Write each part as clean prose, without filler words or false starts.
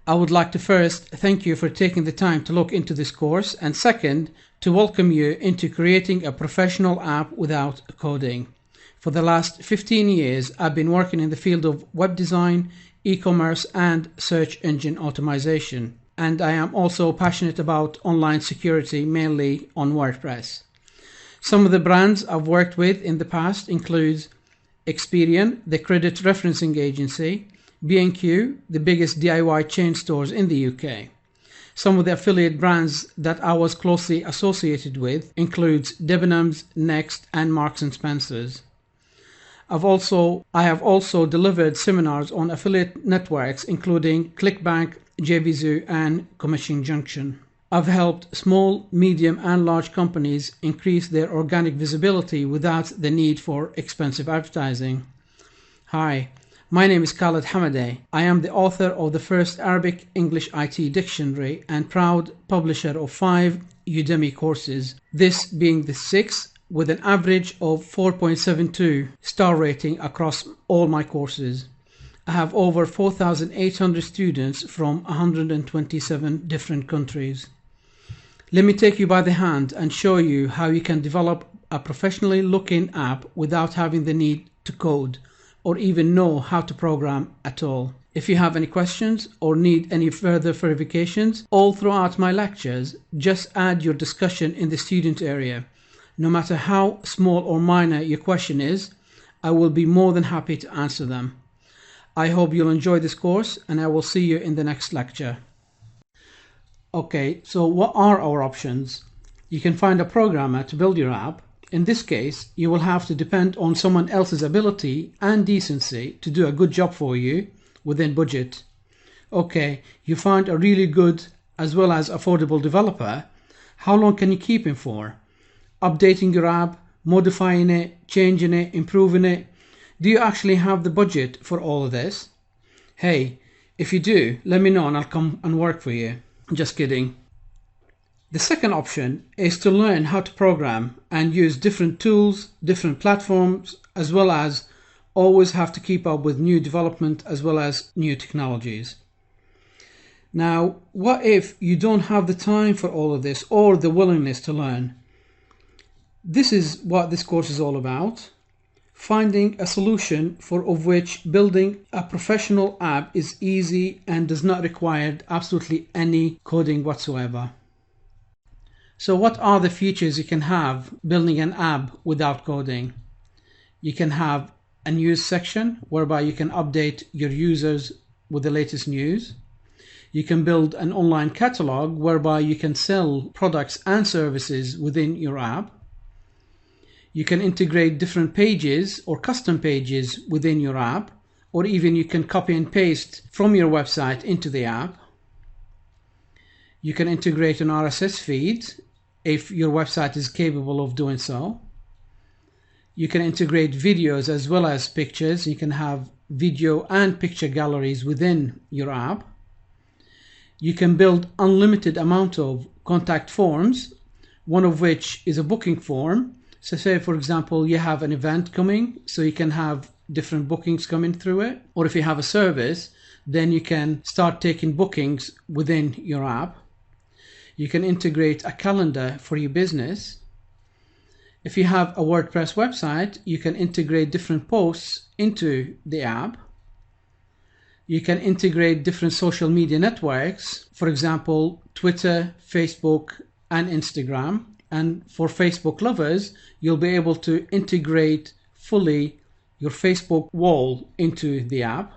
I would like to first thank you for taking the time to look into this course, and second, to welcome you into creating a professional app without coding. For the last 15 years, I've been working in the field of web design, e-commerce, and search engine optimization. And I am also passionate about online security, mainly on WordPress. Some of the brands I've worked with in the past include Experian, the credit referencing agency, B&Q, the biggest DIY chain stores in the UK. Some of the affiliate brands that I was closely associated with includes Debenhams, Next, and Marks & Spencer's. I have also delivered seminars on affiliate networks including ClickBank, JVZoo, and Commission Junction. I've helped small, medium, and large companies increase their organic visibility without the need for expensive advertising. Hi, my name is Khaled Hamadeh. I am the author of the first Arabic-English IT dictionary and proud publisher of 5 Udemy courses, this being the 6th, with an average of 4.72 star rating across all my courses. I have over 4,800 students from 127 different countries. Let me take you by the hand and show you how you can develop a professionally looking app without having the need to code or even know how to program at all. If you have any questions or need any further verifications all throughout my lectures, just add your discussion in the student area. No matter how small or minor your question is, I will be more than happy to answer them. I hope you'll enjoy this course, and I will see you in the next lecture. Okay, so what are our options? You can find a programmer to build your app. In this case, you will have to depend on someone else's ability and decency to do a good job for you within budget. Okay, you find a really good as well as affordable developer. How long can you keep him for? Updating your app, modifying it, changing it, improving it. Do you actually have the budget for all of this? Hey, if you do, let me know and I'll come and work for you. Just kidding. The second option is to learn how to program and use different tools, different platforms, as well as always have to keep up with new development as well as new technologies. Now, what if you don't have the time for all of this or the willingness to learn? This is what this course is all about. Finding a solution of which building a professional app is easy and does not require absolutely any coding whatsoever. So what are the features you can have building an app without coding? You can have a news section whereby you can update your users with the latest news. You can build an online catalog whereby you can sell products and services within your app. You can integrate different pages or custom pages within your app, or even you can copy and paste from your website into the app. You can integrate an RSS feed if your website is capable of doing so. You can integrate videos as well as pictures. You can have video and picture galleries within your app. You can build unlimited amount of contact forms, one of which is a booking form. So say, for example, you have an event coming, so you can have different bookings coming through it. Or if you have a service, then you can start taking bookings within your app. You can integrate a calendar for your business. If you have a WordPress website, you can integrate different posts into the app. You can integrate different social media networks, for example, Twitter, Facebook, and Instagram. And for Facebook lovers, you'll be able to integrate fully your Facebook wall into the app.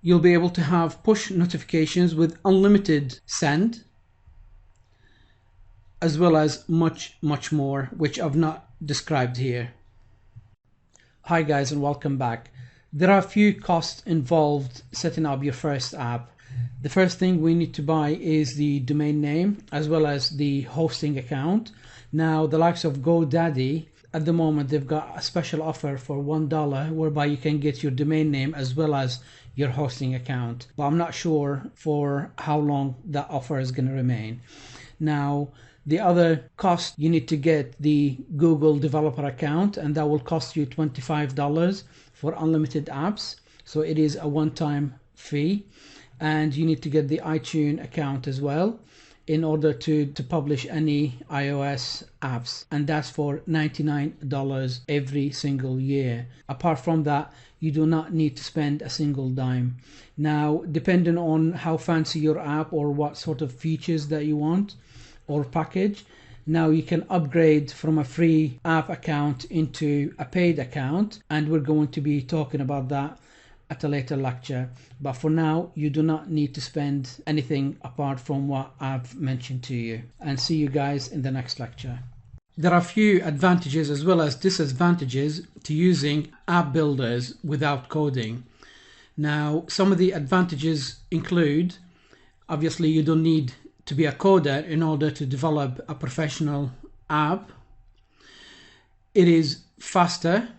You'll be able to have push notifications with unlimited send, as well as much more, which I've not described here. Hi guys, and welcome back. There are a few costs involved setting up your first app. The first thing we need to buy is the domain name as well as the hosting account. Now, the likes of GoDaddy, at the moment they've got a special offer for $1 whereby you can get your domain name as well as your hosting account, but I'm not sure for how long that offer is going to remain. Now, the other cost, you need to get the Google developer account, and that will cost you $25 for unlimited apps. So it is a one-time fee. and you need to get the iTunes account as well in order to publish any iOS apps, and that's for $99 every single year. Apart from that, you do not need to spend a single dime. Now, depending on how fancy your app or what sort of features that you want or package, now you can upgrade from a free app account into a paid account, and we're going to be talking about that at a later lecture. But for now, you do not need to spend anything apart from what I've mentioned to you. And see you guys in the next lecture. There are a few advantages as well as disadvantages to using app builders without coding. Now, some of the advantages include, obviously, you don't need to be a coder in order to develop a professional app. It is faster.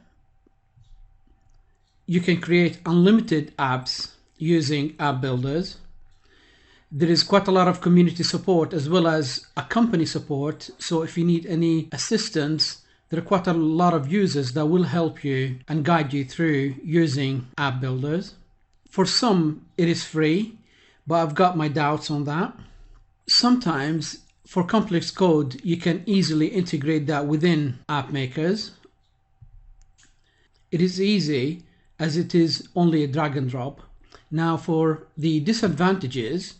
You can create unlimited apps using app builders. There is quite a lot of community support as well as a company support. So if you need any assistance, there are quite a lot of users that will help you and guide you through using app builders. For some, it is free, but I've got my doubts on that. Sometimes for complex code, you can easily integrate that within app makers. It is easy as it is only a drag and drop. Now for the disadvantages,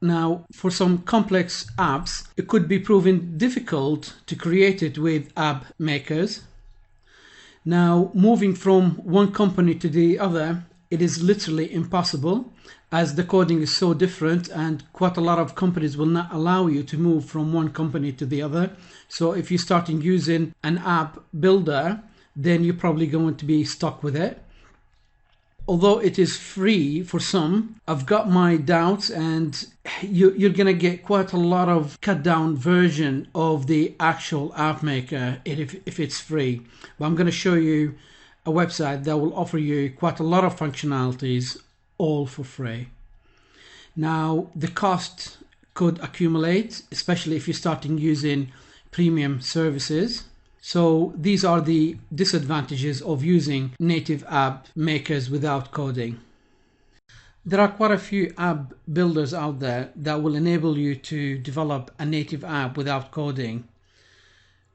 now for some complex apps, it could be proven difficult to create it with app makers. Now moving from one company to the other, it is literally impossible as the coding is so different, and quite a lot of companies will not allow you to move from one company to the other. So if you're starting using an app builder, then you're probably going to be stuck with it. Although it is free for some, I've got my doubts, and you're going to get quite a lot of cut down version of the actual app maker if it's free. But I'm going to show you a website that will offer you quite a lot of functionalities all for free. Now, the cost could accumulate, especially if you're starting using premium services. So these are the disadvantages of using native app makers without coding. There are quite a few app builders out there that will enable you to develop a native app without coding,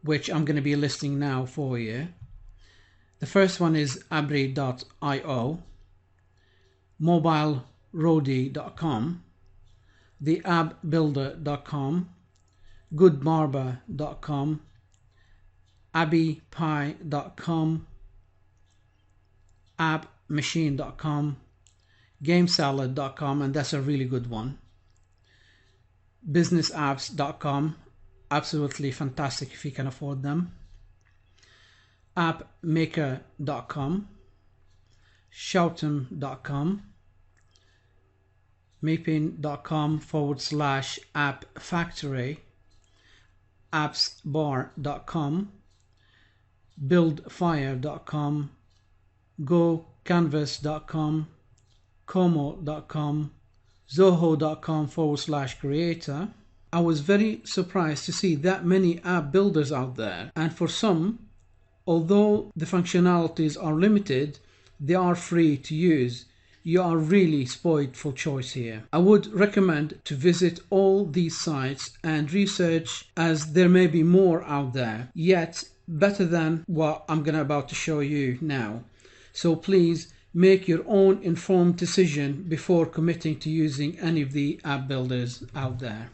which I'm going to be listing now for you. The first one is abri.io, mobilerody.com, theappbuilder.com, goodbarber.com, abbypie.com, appmachine.com, gamesalad.com, and that's a really good one, businessapps.com, absolutely fantastic if you can afford them, appmaker.com, shoutem.com, mapin.com/app factory, appsbar.com, buildfire.com, gocanvas.com, como.com, zoho.com/creator. I was very surprised to see that many app builders out there, and for some, although the functionalities are limited, they are free to use. You are really spoiled for choice here. I would recommend to visit all these sites and research, as there may be more out there, yet better than what I'm about to show you now. So please make your own informed decision before committing to using any of the app builders out there.